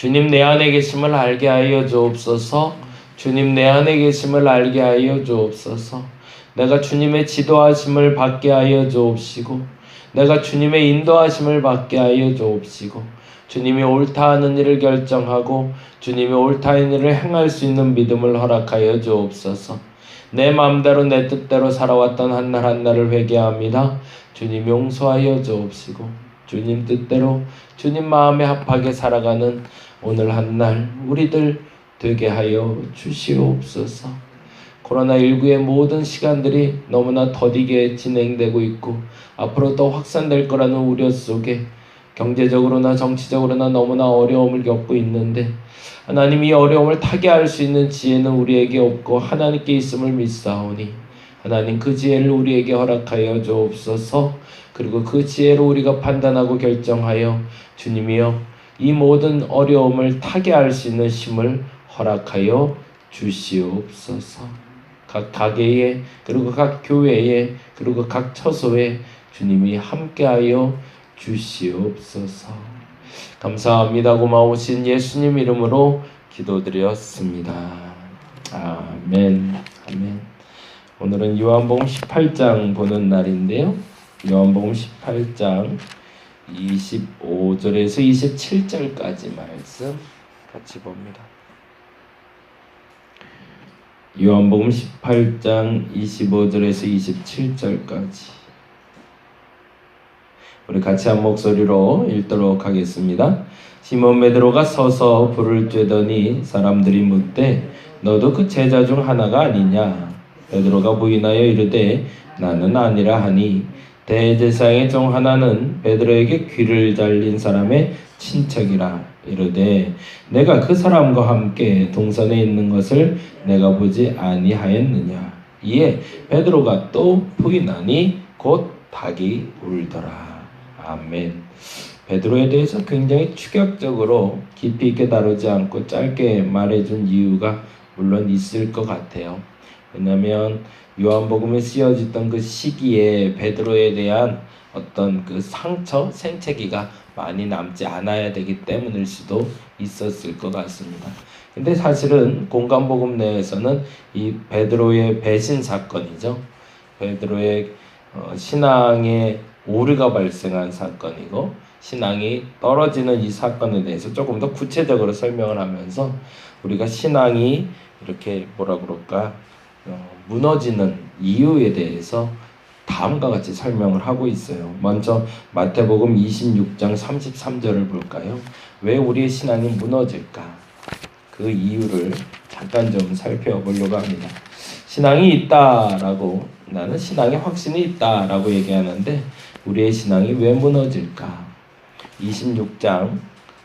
주님 내 안에 계심을 알게 하여 주옵소서. 주님 내 안에 계심을 알게 하여 주옵소서. 내가 주님의 지도하심을 받게 하여 주옵시고 내가 주님의 인도하심을 받게 하여 주옵시고 주님이 옳다 하는 일을 결정하고 주님이 옳다 하는 일을 행할 수 있는 믿음을 허락하여 주옵소서. 내 마음대로 내 뜻대로 살아왔던 한날 한날을 회개합니다. 주님 용서하여 주옵시고 주님 뜻대로 주님 마음에 합하게 살아가는 오늘 한날 우리들 되게 하여 주시옵소서. 코로나19의 모든 시간들이 너무나 더디게 진행되고 있고 앞으로 더 확산될 거라는 우려 속에 경제적으로나 정치적으로나 너무나 어려움을 겪고 있는데 하나님이 이 어려움을 타개할 수 있는 지혜는 우리에게 없고 하나님께 있음을 믿사오니 하나님 그 지혜를 우리에게 허락하여 주옵소서. 그리고 그 지혜로 우리가 판단하고 결정하여 주님이여 이 모든 어려움을 타개할 수 있는 힘을 허락하여 주시옵소서. 각 가게에 그리고 각 교회에 그리고 각 처소에 주님이 함께하여 주시옵소서. 감사합니다. 고마우신 예수님 이름으로 기도드렸습니다. 아멘. 아멘. 오늘은 요한복음 18장 보는 날인데요. 요한복음 18장 25절에서 27절까지 말씀 같이 봅니다. 요한복음 18장 25절에서 27절까지 우리 같이 한 목소리로 읽도록 하겠습니다. 시몬 베드로가 서서 불을 쬐더니 사람들이 묻되 너도 그 제자 중 하나가 아니냐? 베드로가 부인하여 이르되 나는 아니라 하니 대제사장의 종 하나는 베드로에게 귀를 잘린 사람의 친척이라 이르되 내가 그 사람과 함께 동산에 있는 것을 내가 보지 아니하였느냐? 이에 베드로가 또 부인하니 곧 닭이 울더라. 아멘. 베드로에 대해서 굉장히 축약적으로 깊이 있게 다루지 않고 짧게 말해준 이유가 물론 있을 것 같아요. 왜냐하면 요한복음에 쓰여졌던 그 시기에 베드로에 대한 어떤 그 상처, 생채기가 많이 남지 않아야 되기 때문일 수도 있었을 것 같습니다. 근데 사실은 공간복음 내에서는 이 베드로의 배신 사건이죠. 베드로의 신앙의 오류가 발생한 사건이고 신앙이 떨어지는 이 사건에 대해서 조금 더 구체적으로 설명을 하면서 우리가 신앙이 이렇게 뭐라 그럴까 무너지는 이유에 대해서 다음과 같이 설명을 하고 있어요. 먼저 마태복음 26장 33절을 볼까요? 왜 우리의 신앙이 무너질까? 그 이유를 잠깐 좀 살펴보려고 합니다. 신앙이 있다라고 나는 신앙의 확신이 있다라고 얘기하는데 우리의 신앙이 왜 무너질까? 26장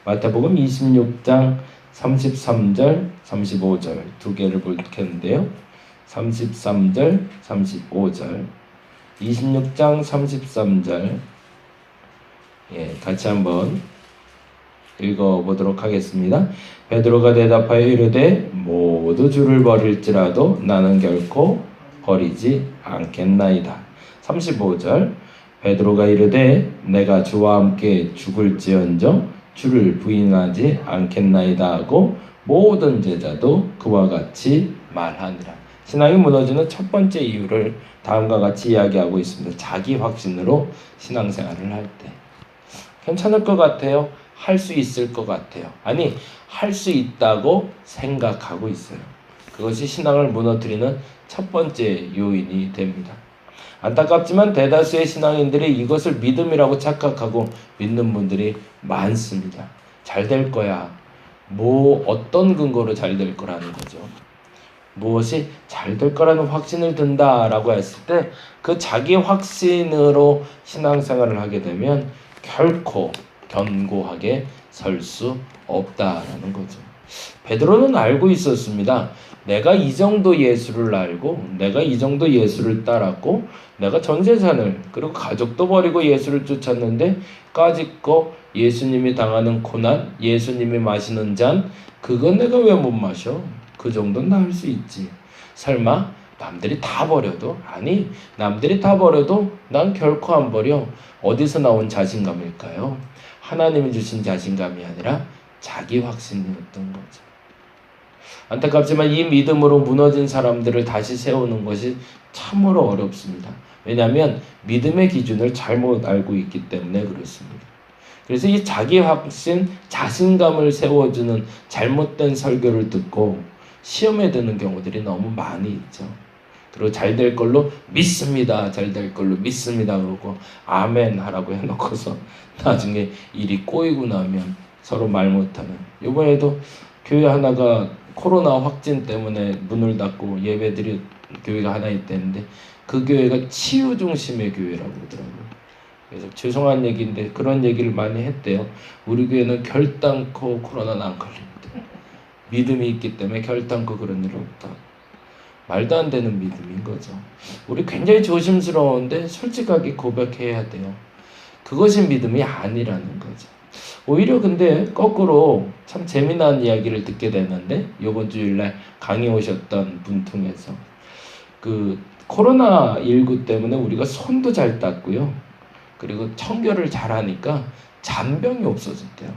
마태복음 26장 33절 35절 두 개를 볼 텐데요. 33절 35절 26장 33절 같이 한번 읽어보도록 하겠습니다. 베드로가 대답하여 이르되 모두 주를 버릴지라도 나는 결코 버리지 않겠나이다. 35절 베드로가 이르되 내가 주와 함께 죽을지언정 주를 부인하지 않겠나이다 하고 모든 제자도 그와 같이 말하니라. 신앙이 무너지는 첫 번째 이유를 다음과 같이 이야기하고 있습니다. 자기 확신으로 신앙생활을 할 때 괜찮을 것 같아요. 할 수 있을 것 같아요. 아니 할 수 있다고 생각하고 있어요. 그것이 신앙을 무너뜨리는 첫 번째 요인이 됩니다. 안타깝지만 대다수의 신앙인들이 이것을 믿음이라고 착각하고 믿는 분들이 많습니다. 잘 될 거야. 어떤 근거로 잘 될 거라는 거죠. 무엇이 잘 될 거라는 확신을 든다라고 했을 때 그 자기 확신으로 신앙생활을 하게 되면 결코 견고하게 설 수 없다라는 거죠. 베드로는 알고 있었습니다. 내가 이 정도 예수를 알고 내가 이 정도 예수를 따랐고 내가 전 재산을 그리고 가족도 버리고 예수를 쫓았는데 까짓거 예수님이 당하는 고난, 예수님이 마시는 잔 그건 내가 왜 못 마셔? 그 정도는 나 할 수 있지. 설마 남들이 다 버려도? 아니, 남들이 다 버려도 난 결코 안 버려. 어디서 나온 자신감일까요? 하나님이 주신 자신감이 아니라 자기 확신이었던 거죠. 안타깝지만 이 믿음으로 무너진 사람들을 다시 세우는 것이 참으로 어렵습니다. 왜냐하면 믿음의 기준을 잘못 알고 있기 때문에 그렇습니다. 그래서 이 자기 확신, 자신감을 세워주는 잘못된 설교를 듣고 시험에 드는 경우들이 너무 많이 있죠. 그리고 잘 될 걸로 믿습니다. 잘 될 걸로 믿습니다. 그러고 아멘 하라고 해놓고서 나중에 일이 꼬이고 나면 서로 말 못하는. 이번에도 교회 하나가 코로나 확진 때문에 문을 닫고 예배드릴 교회가 하나 있다는데 그 교회가 치유 중심의 교회라고 그러더라고요. 그래서 죄송한 얘기인데 그런 얘기를 많이 했대요. 우리 교회는 결단코 코로나는 안 걸린다. 믿음이 있기 때문에 결단코 그런 일 없다. 말도 안 되는 믿음인 거죠. 우리 굉장히 조심스러운데 솔직하게 고백해야 돼요. 그것이 믿음이 아니라는 거죠. 오히려 근데 거꾸로 참 재미난 이야기를 듣게 되는데 이번 주일날 강의 오셨던 분 통해서 그 코로나19 때문에 우리가 손도 잘 닦고요. 그리고 청결을 잘하니까 잔병이 없어졌대요.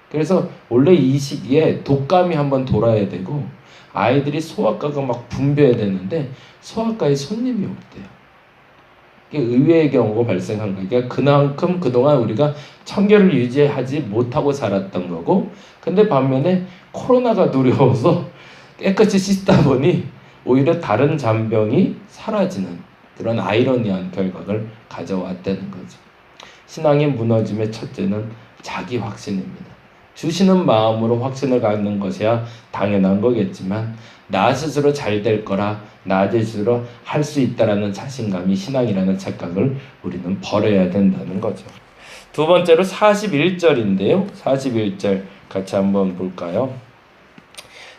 그래서 원래 이 시기에 독감이 한번 돌아야 되고 아이들이 소아과가 막 붐벼야 되는데 소아과에 손님이 없대요. 이게 의외의 경우가 발생한 거예요. 그러니까 그만큼 그동안 우리가 청결을 유지하지 못하고 살았던 거고, 근데 반면에 코로나가 두려워서 깨끗이 씻다 보니 오히려 다른 잔병이 사라지는 그런 아이러니한 결과를 가져왔다는 거죠. 신앙의 무너짐의 첫째는 자기 확신입니다. 주시는 마음으로 확신을 갖는 것이야 당연한 거겠지만 나 스스로 잘 될 거라 나 스스로 할 수 있다라는 자신감이 신앙이라는 착각을 우리는 버려야 된다는 거죠. 두 번째로 41절인데요. 41절 같이 한번 볼까요?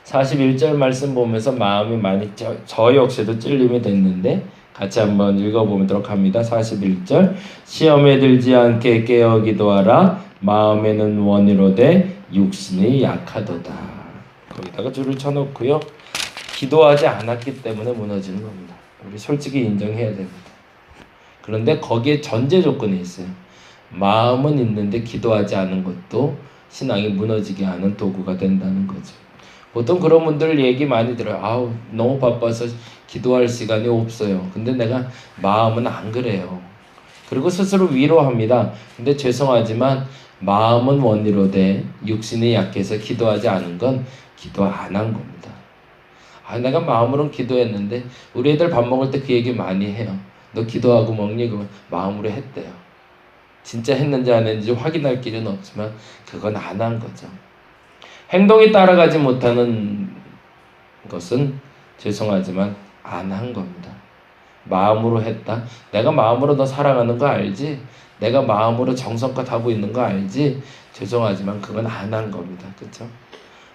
41절 말씀 보면서 마음이 많이 저 역시도 찔림이 됐는데 같이 한번 읽어보도록 합니다. 41절 시험에 들지 않게 깨어 기도하라 마음에는 원이로되 육신이 약하도다. 거기다가 줄을 쳐놓고요. 기도하지 않았기 때문에 무너지는 겁니다. 우리 솔직히 인정해야 됩니다. 그런데 거기에 전제 조건이 있어요. 마음은 있는데 기도하지 않은 것도 신앙이 무너지게 하는 도구가 된다는 거죠. 보통 그런 분들 얘기 많이 들어요. 아우 너무 바빠서 기도할 시간이 없어요. 근데 내가 마음은 안 그래요. 그리고 스스로 위로합니다. 근데 죄송하지만 마음은 원이로되 육신이 약해서 기도하지 않은 건 기도 안 한 겁니다. 내가 마음으로는 기도했는데 우리 애들 밥 먹을 때 그 얘기 많이 해요. 너 기도하고 먹니? 그러면 마음으로 했대요. 진짜 했는지 안 했는지 확인할 길은 없지만 그건 안 한 거죠. 행동이 따라가지 못하는 것은 죄송하지만 안 한 겁니다. 마음으로 했다. 내가 마음으로 너 사랑하는 거 알지? 내가 마음으로 정성껏 하고 있는 거 알지? 죄송하지만 그건 안 한 겁니다. 그렇죠?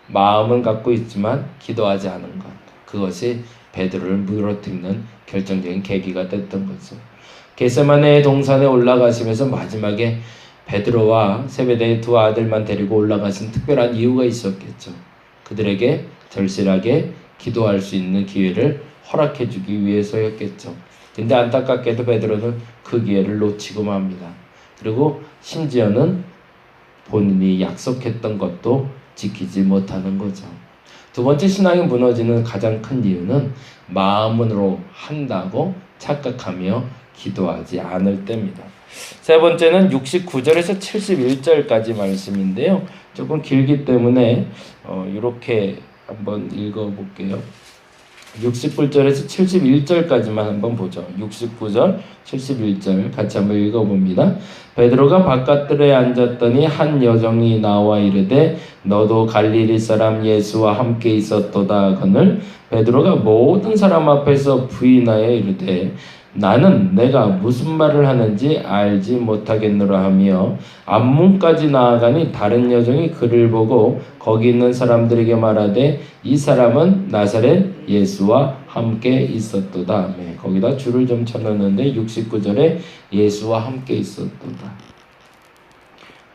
마음은 갖고 있지만 기도하지 않은 것. 그것이 베드로를 물어뜯는 결정적인 계기가 됐던 거죠. 겟세마네 동산에 올라가시면서 마지막에 베드로와 세베대의 두 아들만 데리고 올라가신 특별한 이유가 있었겠죠. 그들에게 절실하게 기도할 수 있는 기회를 허락해 주기 위해서였겠죠. 근데 안타깝게도 베드로는 그 기회를 놓치고 맙니다. 그리고 심지어는 본인이 약속했던 것도 지키지 못하는 거죠. 두 번째 신앙이 무너지는 가장 큰 이유는 마음으로 한다고 착각하며 기도하지 않을 때입니다. 세 번째는 69절에서 71절까지 말씀인데요. 조금 길기 때문에 이렇게 한번 읽어볼게요. 69절에서 71절까지만 한번 보죠. 69절, 71절 같이 한번 읽어봅니다. 베드로가 바깥들에 앉았더니 한 여종이 나와 이르되 너도 갈릴리 사람 예수와 함께 있었도다 하거늘 베드로가 모든 사람 앞에서 부인하여 이르되 나는 내가 무슨 말을 하는지 알지 못하겠노라 하며 앞문까지 나아가니 다른 여종이 그를 보고 거기 있는 사람들에게 말하되 이 사람은 나사렛 예수와 함께 있었도다. 네, 거기다 줄을 좀 쳐놓는데 69절에 예수와 함께 있었도다.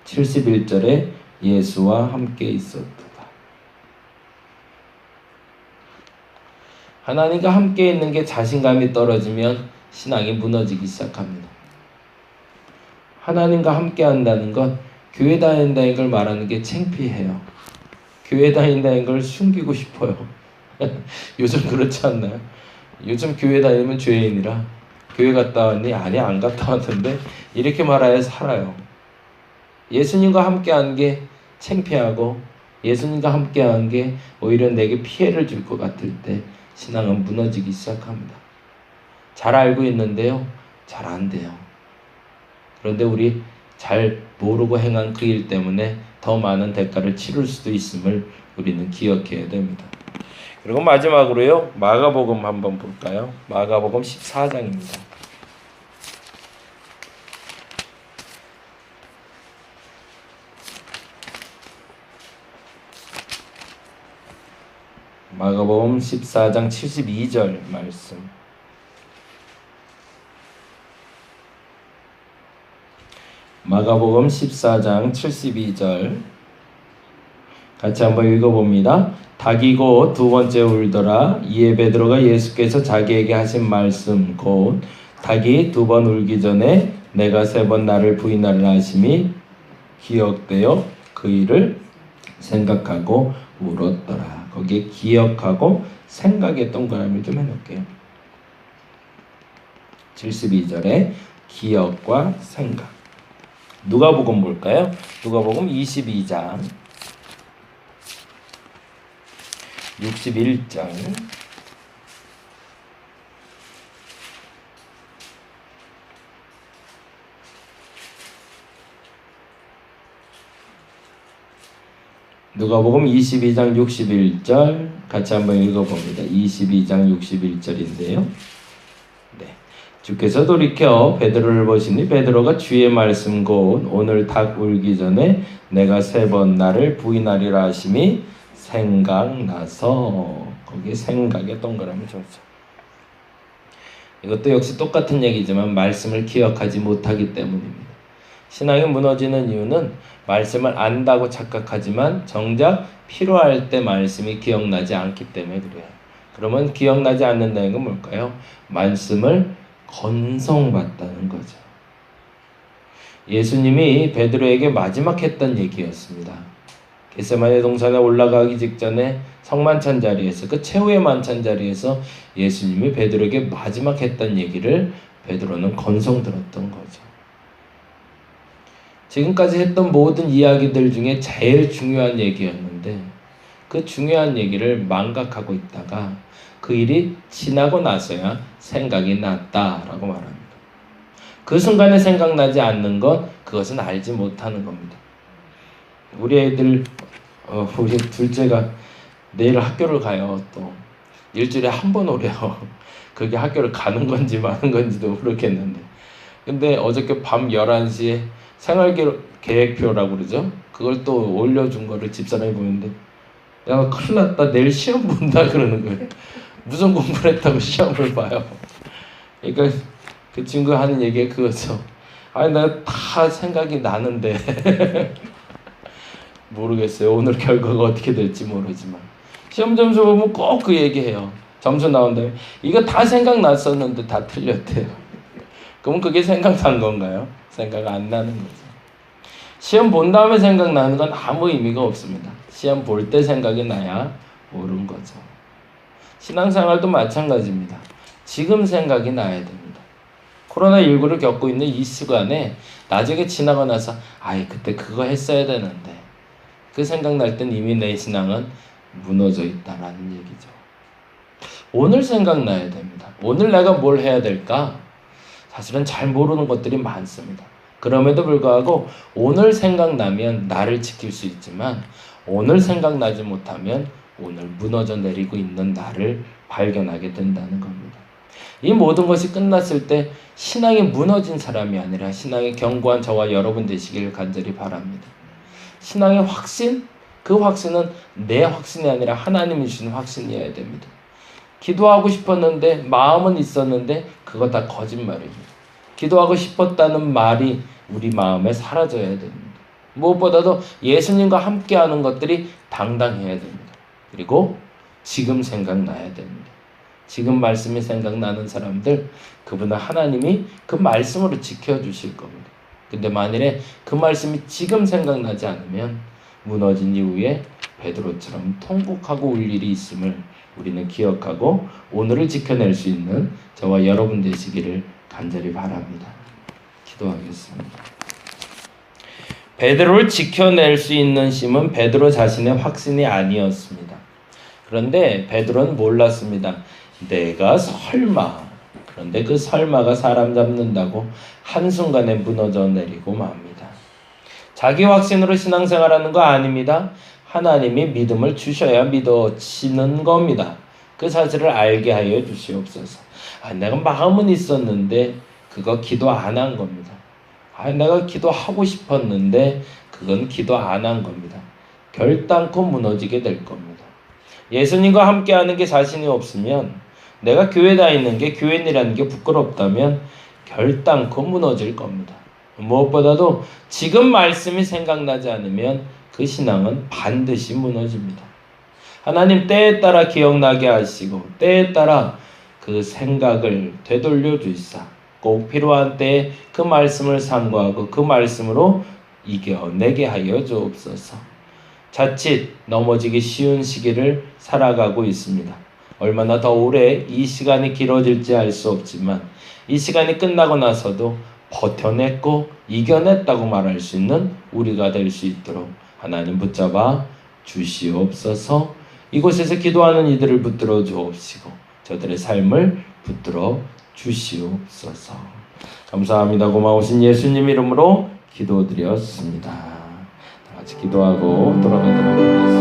71절에 예수와 함께 있었도다. 하나님과 함께 있는 게 자신감이 떨어지면 신앙이 무너지기 시작합니다. 하나님과 함께 한다는 건 교회 다닌다는 걸 말하는 게 창피해요. 교회 다닌다는 걸 숨기고 싶어요. 요즘 그렇지 않나요? 요즘 교회 다니면 죄인이라 교회 갔다 왔니? 아니 안 갔다 왔는데 이렇게 말하여 살아요. 예수님과 함께한 게 창피하고 예수님과 함께한 게 오히려 내게 피해를 줄 것 같을 때 신앙은 무너지기 시작합니다. 잘 알고 있는데요. 잘 안 돼요. 그런데 우리 잘 모르고 행한 그 일 때문에 더 많은 대가를 치를 수도 있음을 우리는 기억해야 됩니다. 그리고 마지막으로요. 마가복음 한번 볼까요? 마가복음 14장입니다. 마가복음 14장 72절 말씀. 마가복음 14장 72절 같이 한번 읽어봅니다. 닭이 곧 두 번째 울더라. 이에 베드로가 예수께서 자기에게 하신 말씀 곧 닭이 두 번 울기 전에 내가 세 번 나를 부인하리라 하심이 기억되어 그 일을 생각하고 울었더라. 거기에 기억하고 생각에 동그라미 좀 해놓을게요. 72절에 기억과 생각. 누가복음 볼까요? 누가복음 22장 61절. 누가복음 22장 61절 같이 한번 읽어봅니다. 22장 61절인데요. 네. 주께서 돌이켜 베드로를 보시니 베드로가 주의 말씀 곧 오늘 닭 울기 전에 내가 세 번 나를 부인하리라 하심이 생각나서 거기에 생각에 동그라미 줬죠. 이것도 역시 똑같은 얘기지만 말씀을 기억하지 못하기 때문입니다. 신앙이 무너지는 이유는 말씀을 안다고 착각하지만 정작 필요할 때 말씀이 기억나지 않기 때문에 그래요. 그러면 기억나지 않는다는 건 뭘까요? 말씀을 건성받다는 거죠. 예수님이 베드로에게 마지막 했던 얘기였습니다. 겟세마네 동산에 올라가기 직전에 성만찬 자리에서 그 최후의 만찬 자리에서 예수님이 베드로에게 마지막 했던 얘기를 베드로는 건성 들었던 거죠. 지금까지 했던 모든 이야기들 중에 제일 중요한 얘기였는데 그 중요한 얘기를 망각하고 있다가 그 일이 지나고 나서야 생각이 났다라고 말합니다. 그 순간에 생각나지 않는 건 그것은 알지 못하는 겁니다. 우리 애들 우리 둘째가 내일 학교를 가요. 또 일주일에 한 번 오래요. 그게 학교를 가는 건지 마는 건지도 모르겠는데 근데 어저께 밤 11시에 생활계획표라고 그러죠. 그걸 또 올려준 거를 집사람이 보는데 야 큰일 났다 내일 시험 본다 그러는 거예요. 무슨 공부를 했다고 시험을 봐요. 그러니까 그 친구가 하는 얘기가 그거죠. 아니 내가 다 생각이 나는데 모르겠어요. 오늘 결과가 어떻게 될지 모르지만 시험 점수 보면 꼭 그 얘기해요. 점수 나온 다음에 이거 다 생각났었는데 다 틀렸대요. 그럼 그게 생각난 건가요? 생각 안 나는 거죠. 시험 본 다음에 생각나는 건 아무 의미가 없습니다. 시험 볼 때 생각이 나야 옳은 거죠. 신앙생활도 마찬가지입니다. 지금 생각이 나야 됩니다. 코로나19를 겪고 있는 이 시간에 나중에 지나고 나서 아이 그때 그거 했어야 되는데 그 생각날 땐 이미 내 신앙은 무너져 있다라는 얘기죠. 오늘 생각나야 됩니다. 오늘 내가 뭘 해야 될까? 사실은 잘 모르는 것들이 많습니다. 그럼에도 불구하고 오늘 생각나면 나를 지킬 수 있지만 오늘 생각나지 못하면 오늘 무너져 내리고 있는 나를 발견하게 된다는 겁니다. 이 모든 것이 끝났을 때 신앙이 무너진 사람이 아니라 신앙이 견고한 저와 여러분 되시길 간절히 바랍니다. 신앙의 확신? 그 확신은 내 확신이 아니라 하나님이 주신 확신이어야 됩니다. 기도하고 싶었는데 마음은 있었는데 그거 다 거짓말입니다. 기도하고 싶었다는 말이 우리 마음에 사라져야 됩니다. 무엇보다도 예수님과 함께하는 것들이 당당해야 됩니다. 그리고 지금 생각나야 됩니다. 지금 말씀이 생각나는 사람들 그분은 하나님이 그 말씀으로 지켜주실 겁니다. 근데 만일에 그 말씀이 지금 생각나지 않으면 무너진 이후에 베드로처럼 통곡하고 울 일이 있음을 우리는 기억하고 오늘을 지켜낼 수 있는 저와 여러분 되시기를 간절히 바랍니다. 기도하겠습니다. 베드로를 지켜낼 수 있는 힘은 베드로 자신의 확신이 아니었습니다. 그런데 베드로는 몰랐습니다. 내가 설마. 그런데 그 설마가 사람 잡는다고 한순간에 무너져 내리고 맙니다. 자기 확신으로 신앙생활하는 거 아닙니다. 하나님이 믿음을 주셔야 믿어지는 겁니다. 그 사실을 알게 하여 주시옵소서. 내가 마음은 있었는데 그거 기도 안 한 겁니다. 내가 기도하고 싶었는데 그건 기도 안 한 겁니다. 결단코 무너지게 될 겁니다. 예수님과 함께하는 게 자신이 없으면, 내가 교회 다니는 게, 교인이라는 게 부끄럽다면 결단코 무너질 겁니다. 무엇보다도 지금 말씀이 생각나지 않으면 그 신앙은 반드시 무너집니다. 하나님 때에 따라 기억나게 하시고 때에 따라 그 생각을 되돌려 주시사 꼭 필요한 때에 그 말씀을 상고하고 그 말씀으로 이겨내게 하여 주옵소서. 자칫 넘어지기 쉬운 시기를 살아가고 있습니다. 얼마나 더 오래 이 시간이 길어질지 알 수 없지만 이 시간이 끝나고 나서도 버텨냈고 이겨냈다고 말할 수 있는 우리가 될 수 있도록 하나님 붙잡아 주시옵소서. 이곳에서 기도하는 이들을 붙들어 주옵시고 저들의 삶을 붙들어 주시옵소서. 감사합니다. 고마우신 예수님 이름으로 기도드렸습니다. 다 같이 기도하고 돌아가도록 하겠습니다.